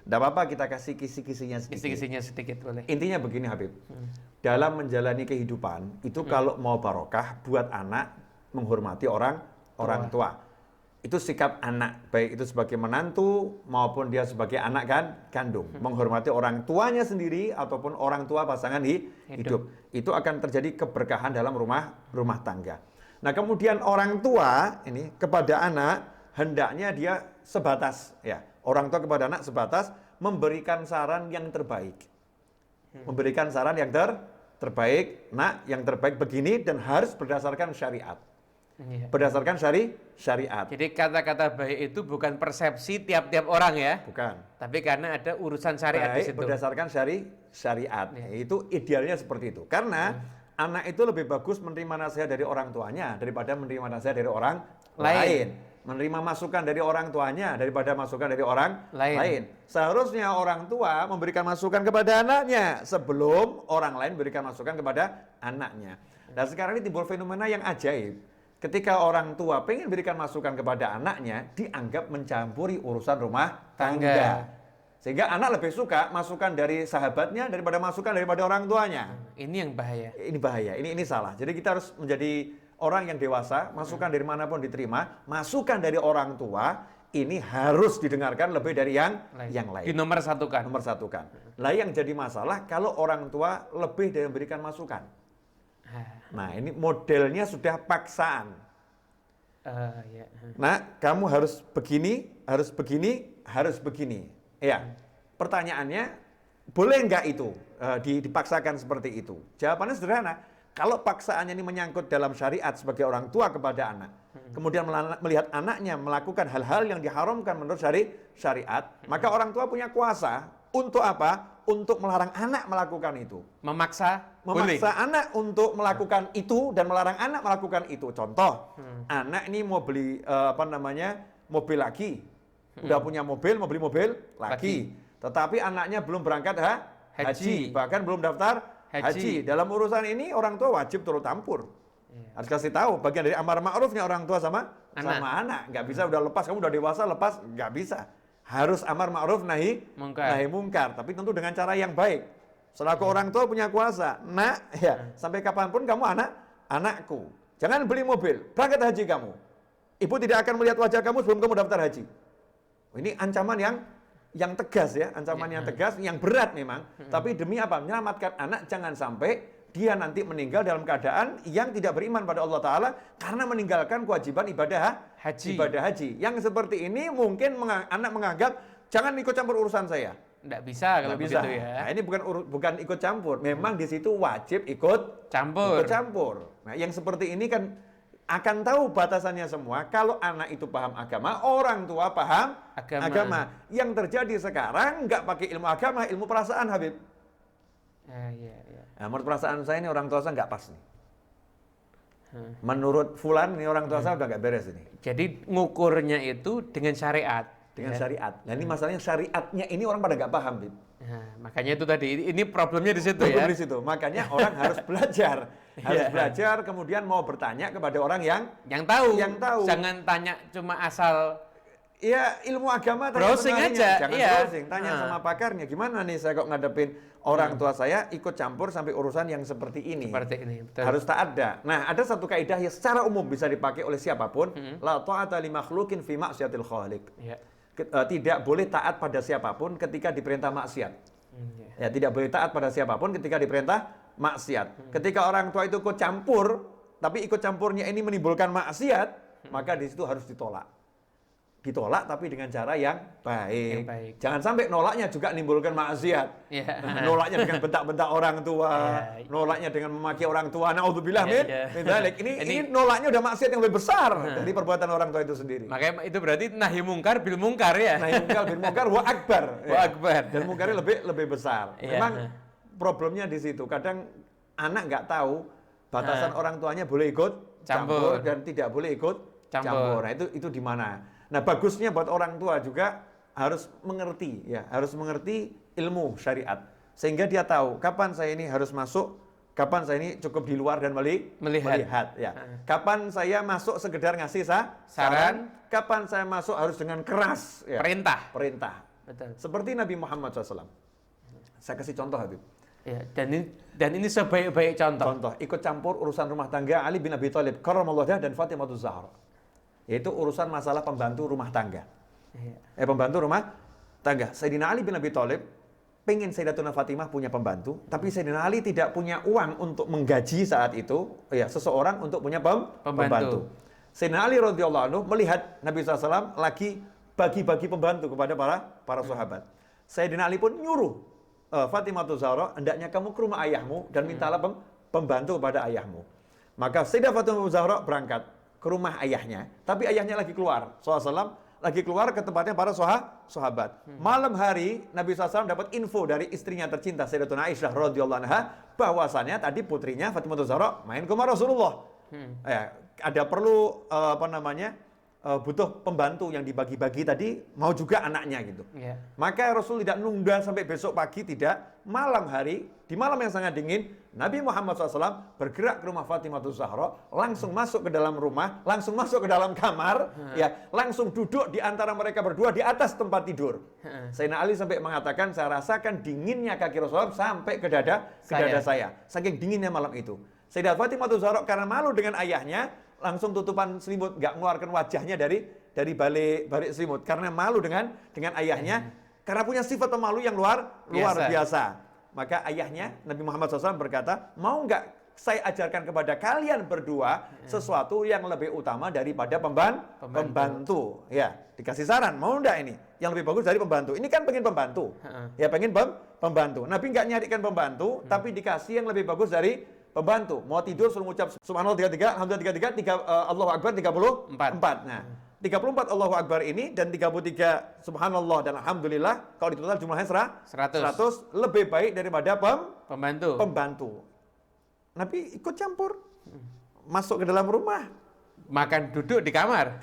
enggak apa-apa kita kasih kisi-kisinya sedikit. Kisi-kisinya sedikit boleh. Intinya begini Habib. Dalam menjalani kehidupan, itu kalau mau barokah buat anak menghormati orang tua. Itu sikap anak, baik itu sebagai menantu maupun dia sebagai anak kandung, menghormati orang tuanya sendiri ataupun orang tua pasangan hidup. Itu akan terjadi keberkahan dalam rumah tangga. Nah, kemudian orang tua ini kepada anak hendaknya dia sebatas ya. Orang tua kepada anak sebatas memberikan saran yang terbaik. Memberikan saran yang terbaik, nak, yang terbaik begini dan harus berdasarkan syariat. Berdasarkan syariat. Jadi kata-kata baik itu bukan persepsi tiap-tiap orang ya. Bukan. Tapi karena ada urusan syariat di situ. Berdasarkan syariat. Itu idealnya seperti itu. Karena anak itu lebih bagus menerima nasihat dari orang tuanya daripada menerima nasihat dari orang lain. Menerima masukan dari orang tuanya daripada masukan dari orang lain. Seharusnya orang tua memberikan masukan kepada anaknya sebelum orang lain memberikan masukan kepada anaknya. Dan sekarang ini timbul fenomena yang ajaib. Ketika orang tua pengen berikan masukan kepada anaknya, dianggap mencampuri urusan rumah tangga. Sehingga anak lebih suka masukan dari sahabatnya daripada masukan daripada orang tuanya. Ini yang bahaya. Ini bahaya, ini salah. Jadi kita harus menjadi orang yang dewasa, masukan dari manapun diterima, masukan dari orang tua, ini harus didengarkan lebih dari yang lain. Nomor satukan. Lah yang jadi masalah kalau orang tua lebih dari memberikan masukan. Nah, ini modelnya sudah paksaan. Nah, kamu harus begini, harus begini, harus begini. Ya, pertanyaannya, boleh nggak itu dipaksakan seperti itu? Jawabannya sederhana. Kalau paksaannya ini menyangkut dalam syariat sebagai orang tua kepada anak, kemudian melihat anaknya melakukan hal-hal yang diharamkan menurut syariat, maka orang tua punya kuasa untuk apa? Untuk melarang anak melakukan itu. Memaksa anak untuk melakukan itu dan melarang anak melakukan itu. Contoh, anak ini mau beli mobil lagi. Udah punya mobil, mau beli mobil lagi. Tetapi anaknya belum berangkat haji, bahkan belum daftar haji. Dalam urusan ini orang tua wajib turut campur. Harus kasih tahu bagian dari amar ma'rufnya orang tua sama anak. Nggak bisa udah lepas, kamu udah dewasa lepas, nggak bisa. Harus amar ma'ruf nahi mungkar, tapi tentu dengan cara yang baik. Selaku orang tua punya kuasa. Nak, ya, sampai kapanpun kamu anakku. Jangan beli mobil, berangkat haji kamu. Ibu tidak akan melihat wajah kamu sebelum kamu daftar haji. Ini ancaman yang tegas ya, ancaman yang tegas, yang berat memang. Tapi demi apa? Menyelamatkan anak jangan sampai dia nanti meninggal dalam keadaan yang tidak beriman pada Allah Ta'ala karena meninggalkan kewajiban ibadah haji. Yang seperti ini mungkin anak menganggap jangan ikut campur urusan saya. Nggak bisa kalau begitu ya. Nah, ini bukan ikut campur. Memang di situ wajib ikut campur. Nah, yang seperti ini kan akan tahu batasannya semua. Kalau anak itu paham agama, orang tua paham agama. Yang terjadi sekarang nggak pakai ilmu agama, ilmu perasaan, Habib. Nah, menurut perasaan saya ini orang tua saya nggak pas nih. Menurut Fulan ini orang tua saya udah nggak beres ini. Jadi ngukurnya itu dengan syariat. Syariat. Nah, ini masalahnya syariatnya ini orang pada nggak paham, Bib. Nah, makanya itu tadi, ini problemnya di situ ya. Di situ. Makanya orang harus belajar. Harus belajar, kemudian mau bertanya kepada orang yang tahu. Jangan tanya cuma asal. Ya, ilmu agama browsing aja. Jangan browsing, tanya sama pakarnya. Gimana nih saya kok ngadepin orang tua saya ikut campur sampai urusan yang seperti ini. Betul. Harus taat. Nah, ada satu kaidah yang secara umum bisa dipakai oleh siapapun. La ta'ata li makhluqin fi ma'siyatil khaliq. Tidak boleh taat pada siapapun ketika diperintah maksiat. Ya, tidak boleh taat pada siapapun ketika diperintah maksiat. Ketika orang tua itu ikut campur, tapi ikut campurnya ini menimbulkan maksiat, maka di situ harus ditolak. Ditolak tapi dengan cara yang baik. Jangan sampai nolaknya juga menimbulkan maksiat. Nolaknya dengan bentak-bentak orang tua, nolaknya dengan memaki orang tua. Naudzubillah min dzalik. Ini nolaknya udah maksiat yang lebih besar dari perbuatan orang tua itu sendiri. Makanya itu berarti nahi mungkar bil mungkar ya. Nahi mungkar bil mungkar wa akbar. Dan mungkarnya lebih besar. Memang problemnya di situ. Kadang anak nggak tahu batasan orang tuanya boleh ikut Campur. dan tidak boleh ikut Campur. campur. Nah, itu di mana? Nah, bagusnya buat orang tua juga harus mengerti ya, harus mengerti ilmu syariat sehingga dia tahu kapan saya ini harus masuk, kapan saya ini cukup di luar dan melihat ya. Kapan saya masuk sekedar ngasih saran, kapan saya masuk harus dengan keras ya. Perintah. Betul. Seperti Nabi Muhammad SAW. Saya kasih contoh, Habib. Ya, dan ini sebaik-baik contoh. Contoh, ikut campur urusan rumah tangga Ali bin Abi Thalib karramallahu wajhahu dan Fatimah Zahra. Yaitu urusan masalah pembantu rumah tangga. Pembantu rumah tangga. Sayyidina Ali bin Abi Thalib pengen Sayyidatuna Fatimah punya pembantu, tapi Sayyidina Ali tidak punya uang untuk menggaji saat itu ya seseorang untuk punya pembantu. Sayyidina Ali radhiyallahu anhu melihat Nabi SAW lagi bagi-bagi pembantu kepada para sahabat. Sayyidina Ali pun nyuruh Fatimah Zahra, hendaknya kamu ke rumah ayahmu dan mintalah pembantu kepada ayahmu. Maka Sayyidah Fatimah Zahra berangkat ke rumah ayahnya, tapi ayahnya lagi keluar. SAW lagi keluar ke tempatnya para sahabat. Malam hari Nabi SAW dapat info dari istrinya tercinta Sayyidatuna Aisyah radhiyallahu anha bahwasannya tadi putrinya Fatimah Zahra main ke rumah Rasulullah. Ya, ada perlu butuh pembantu yang dibagi-bagi tadi, mau juga anaknya gitu. Maka Rasul tidak nunda sampai besok pagi, tidak. Malam hari, di malam yang sangat dingin, Nabi Muhammad SAW bergerak ke rumah Fatimah Zahra, langsung masuk ke dalam rumah, langsung masuk ke dalam kamar, ya, langsung duduk di antara mereka berdua di atas tempat tidur. Sayyidina Ali sampai mengatakan, saya rasakan dinginnya kaki Rasulullah sampai ke dada saya. Saking dinginnya malam itu. Sayyidah Fatimah Zahra karena malu dengan ayahnya, langsung tutupan selimut, nggak mengeluarkan wajahnya dari balik selimut karena malu dengan ayahnya, karena punya sifat pemalu yang luar biasa. Maka ayahnya Nabi Muhammad SAW berkata, mau nggak saya ajarkan kepada kalian berdua sesuatu yang lebih utama daripada pembantu. Ya, dikasih saran, mau nggak ini yang lebih bagus dari pembantu? Ini kan pengen pembantu, ya pengen pembantu. Nabi nggak nyarikan pembantu, tapi dikasih yang lebih bagus dari pembantu. Mau tidur suruh ngucap subhanallah 33, alhamdulillah 33, Allahu Akbar 34. Nah, 34 Allahu Akbar ini dan 33 subhanallah dan alhamdulillah kalau ditotal jumlahnya 100 lebih baik daripada pembantu. Nabi ikut campur. Masuk ke dalam rumah. Makan duduk di kamar.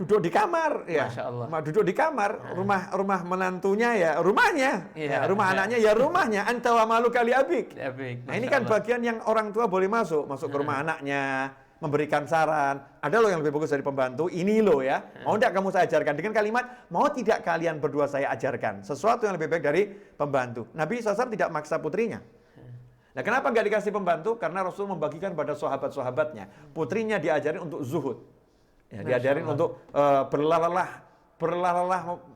Ya. Masya Allah. Duduk di kamar. Rumah menantunya ya rumahnya. Rumah anaknya ya rumahnya. Anta wa malu kali abik. Nah, ini kan bagian yang orang tua boleh masuk ke rumah anaknya, memberikan saran. Ada loh yang lebih bagus dari pembantu. Ini loh ya. Mau tidak kamu saya ajarkan dengan kalimat, mau tidak kalian berdua saya ajarkan sesuatu yang lebih baik dari pembantu. Nabi SAW tidak maksa putrinya. Nah, kenapa nggak dikasih pembantu? Karena Rasul membagikan pada sahabat-sahabatnya. Putrinya diajarin untuk zuhud. Ya, diajarin untuk berlalah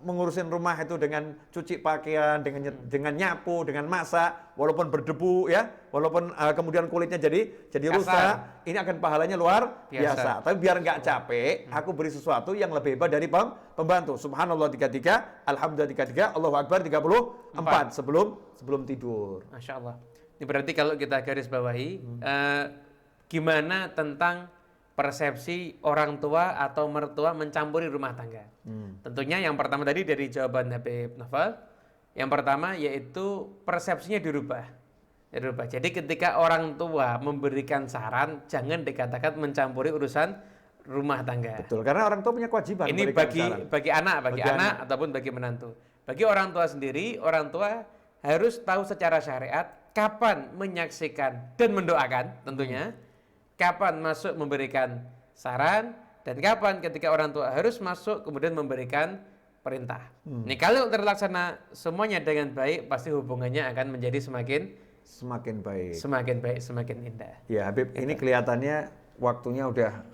mengurusin rumah itu dengan cuci pakaian, dengan nyapu, dengan masak, walaupun berdebu ya, walaupun kemudian kulitnya jadi rusak, ini akan pahalanya luar biasa. Tapi biar nggak capek, aku beri sesuatu yang lebih hebat dari pembantu. Subhanallah 33, alhamdulillah 33, Allahu Akbar 34 sebelum tidur. Masya Allah. Ini berarti kalau kita garis bawahi, gimana tentang persepsi orang tua atau mertua mencampuri rumah tangga. Tentunya yang pertama tadi dari jawaban Habib Novel, yang pertama yaitu persepsinya dirubah. Jadi ketika orang tua memberikan saran, jangan dikatakan mencampuri urusan rumah tangga. Betul, karena orang tua punya kewajiban. Ini bagi anak ataupun bagi menantu. Bagi orang tua sendiri, orang tua harus tahu secara syariat kapan menyaksikan dan mendoakan tentunya, kapan masuk memberikan saran, dan kapan ketika orang tua harus masuk kemudian memberikan perintah. Ini kalau terlaksana semuanya dengan baik, pasti hubungannya akan menjadi semakin baik, semakin indah. Ya Habib, ini kelihatannya waktunya udah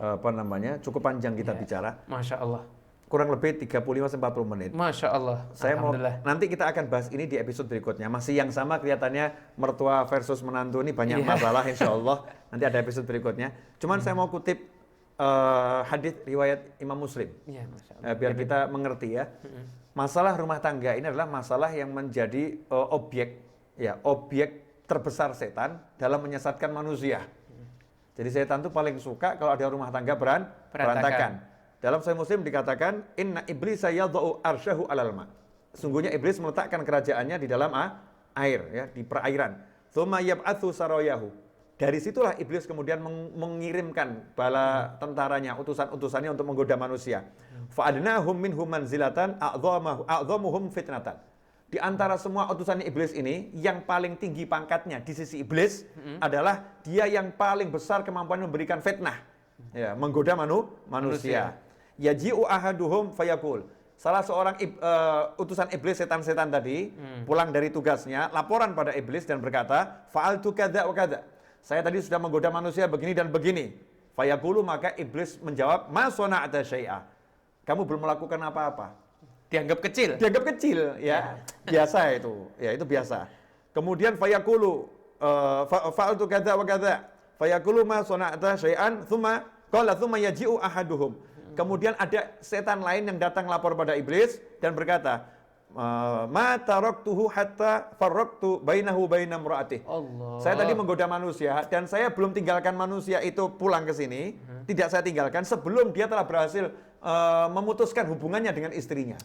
cukup panjang kita bicara. Masya Allah. Kurang lebih 35-40 menit. Masya Allah. Saya mau, nanti kita akan bahas ini di episode berikutnya. Masih yang sama kelihatannya mertua versus menantu ini banyak masalah insya Allah. Nanti ada episode berikutnya. Cuman saya mau kutip hadis riwayat Imam Muslim. Biar kita mengerti ya. Masalah rumah tangga ini adalah masalah yang menjadi objek terbesar setan dalam menyesatkan manusia. Jadi setan itu paling suka kalau ada rumah tangga berantakan. Dalam Sahih Muslim dikatakan, inna iblis yadha'u arsyahu alal ma. Sungguhnya iblis meletakkan kerajaannya di dalam air, ya, di perairan. Tsumma yab'atsu sarayahu. Dari situlah iblis kemudian mengirimkan bala tentaranya, utusan-utusannya untuk menggoda manusia. Fa'adnahum minhum manzilatan a'dhamuhum fitnatan. Di antara semua utusan iblis ini, yang paling tinggi pangkatnya di sisi iblis adalah dia yang paling besar kemampuan memberikan fitnah, ya, menggoda manusia. Yaji'u ahaduhum fayaqul. Salah seorang utusan iblis, setan-setan tadi, pulang dari tugasnya, laporan pada iblis dan berkata, fa'altu kadza wa kadza. Saya tadi sudah menggoda manusia begini dan begini. Fayaqulu, maka iblis menjawab, ma sana'ta syai'a. Kamu belum melakukan apa-apa. Dianggap kecil. Dianggap kecil, ya. Biasa itu. Ya, itu biasa. Kemudian fayaqulu fa'altu kadza wa kadza. Fayaqulu ma sana'ta syai'an thumma yaji'u ahaduhum. Kemudian ada setan lain yang datang lapor pada iblis dan berkata, ma taraktuhu hatta farraqtu bainahu baina imra'atihi. Saya tadi menggoda manusia dan saya belum tinggalkan manusia itu pulang ke sini, tidak saya tinggalkan sebelum dia telah berhasil memutuskan hubungannya dengan istrinya.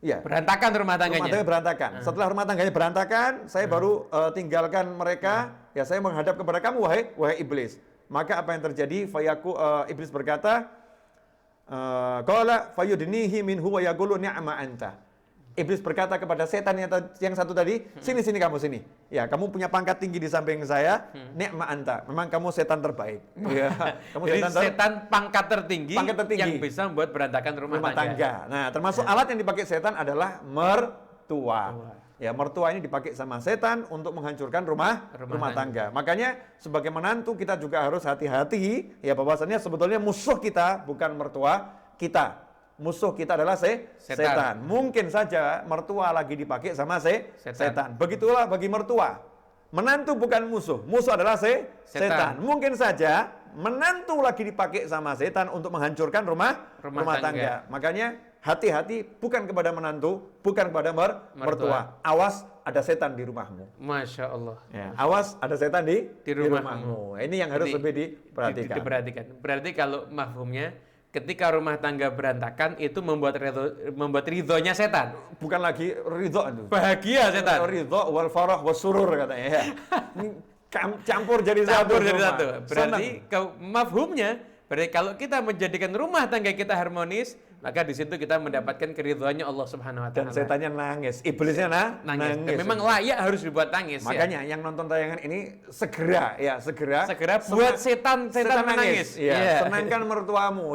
Ya. Berantakan rumah tangganya. Rumah tangga berantakan. Setelah rumah tangganya berantakan, saya baru tinggalkan mereka. Ya, saya menghadap kepada kamu, wahai iblis. Maka apa yang terjadi? Iblis berkata, qala fayudnihi minhu wa yaqulu ni'ma anta. Iblis berkata kepada setan yang satu tadi, sini kamu sini. Ya, kamu punya pangkat tinggi di samping saya, ni'ma anta. Memang kamu setan terbaik. Ya, kamu jadi setan pangkat tertinggi yang bisa membuat berantakan rumah tangga. Nah, termasuk alat yang dipakai setan adalah mertua. Ya, mertua ini dipakai sama setan untuk menghancurkan rumah tangga. Makanya sebagai menantu kita juga harus hati-hati, ya, bahwasannya sebetulnya musuh kita bukan mertua kita. Musuh kita adalah setan. Mungkin saja mertua lagi dipakai sama setan. Begitulah bagi mertua. Menantu bukan musuh. Musuh adalah setan. Mungkin saja menantu lagi dipakai sama setan untuk menghancurkan rumah tangga. Makanya hati-hati, bukan kepada menantu, bukan kepada mertua. Awas, ada setan di rumahmu. Masya Allah. Ya, awas, ada setan di rumahmu. Ini yang harus lebih diperhatikan. Berarti kalau mafhumnya, ketika rumah tangga berantakan itu membuat ridhonya setan. Bukan lagi ridho itu. Bahagia setan. Ridho wal farah was surur katanya, ya. Campur jadi satu. Berarti mafhumnya, berarti kalau kita menjadikan rumah tangga kita harmonis, maka di situ kita mendapatkan keridhoannya Allah Subhanahu wa taala. Dan setannya nangis, iblisnya nangis. Dan memang layak harus dibuat nangis. Makanya yang nonton tayangan ini segera buat setan menangis. Ya, senangkan mertuamu,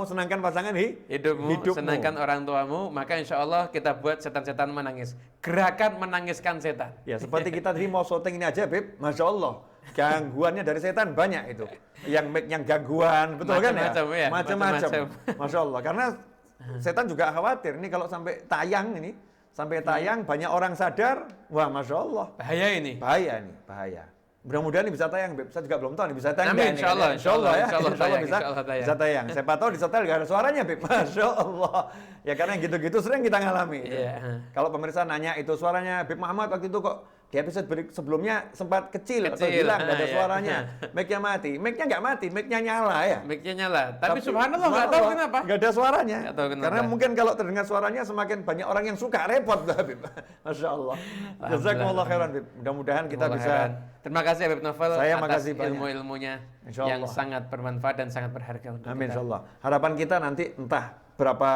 senangkan pasangan hidupmu. Senangkan orang tuamu, maka insya Allah kita buat setan-setan menangis. Gerakan menangiskan setan. Ya, seperti kita tadi mau syuting ini aja, Beb. Masya Allah. Gangguannya dari setan banyak itu. Yang gangguan, betul kan ya? Macam-macam. Masya Allah. Karena setan juga khawatir. Ini kalau sampai tayang banyak orang sadar, wah Masya Allah. Bahaya. Mudah-mudahan ini bisa tayang, Beb. Saya juga belum tahu ini bisa tayang. Amin, insya Allah bisa tayang. Siapa tahu disetel gak ada suaranya, Beb. Masya Allah. Ya karena gitu-gitu sering kita ngalami. Kalau pemirsa nanya itu suaranya Beb Muhammad waktu itu kok di episode sebelumnya sempat kecil atau hilang, nggak ada suaranya. Mic-nya mati. Mic-nya nggak mati, mic-nya nyala ya. Mic-nya nyala. Tapi subhanallah nggak tahu kenapa. Nggak ada suaranya. Karena mungkin kalau terdengar suaranya semakin banyak orang yang suka, repot Habib. Masya Allah. Jazakumullah khairan, Habib. Mudah-mudahan kita bisa. Terima kasih Habib Novel atas ilmu-ilmunya yang sangat bermanfaat dan sangat berharga untuk Amin, kita. insya Allah. Harapan kita nanti entah berapa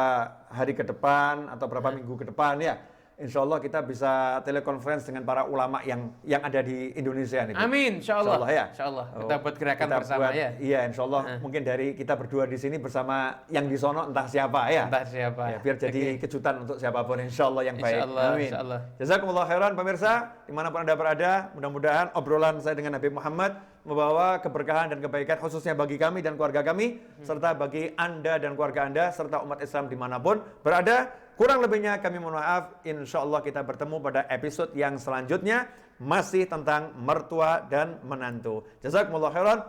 hari ke depan atau berapa minggu ke depan ya. Insya Allah kita bisa telekonferensi dengan para ulama yang ada di Indonesia nih. Amin, insya Allah. Ya. Insya Allah. Kita buat gerakan bersama ya. Iya, insya Allah. Mungkin dari kita berdua di sini bersama yang di sono entah siapa ya. Ya, biar jadi kejutan untuk siapapun. Insya Allah yang baik. Amin. Insya Allah. Jazakumullah khairan pemirsa, dimanapun Anda berada. Mudah-mudahan obrolan saya dengan Nabi Muhammad membawa keberkahan dan kebaikan khususnya bagi kami dan keluarga kami, serta bagi Anda dan keluarga Anda, serta umat Islam dimanapun berada. Kurang lebihnya kami mohon maaf. Insya Allah kita bertemu pada episode yang selanjutnya, masih tentang mertua dan menantu. Jazakumullah khairan.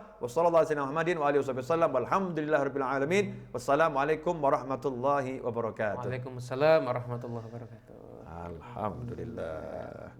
Wassalamualaikum warahmatullahi wabarakatuh. Waalaikumsalam warahmatullahi wabarakatuh. Alhamdulillah.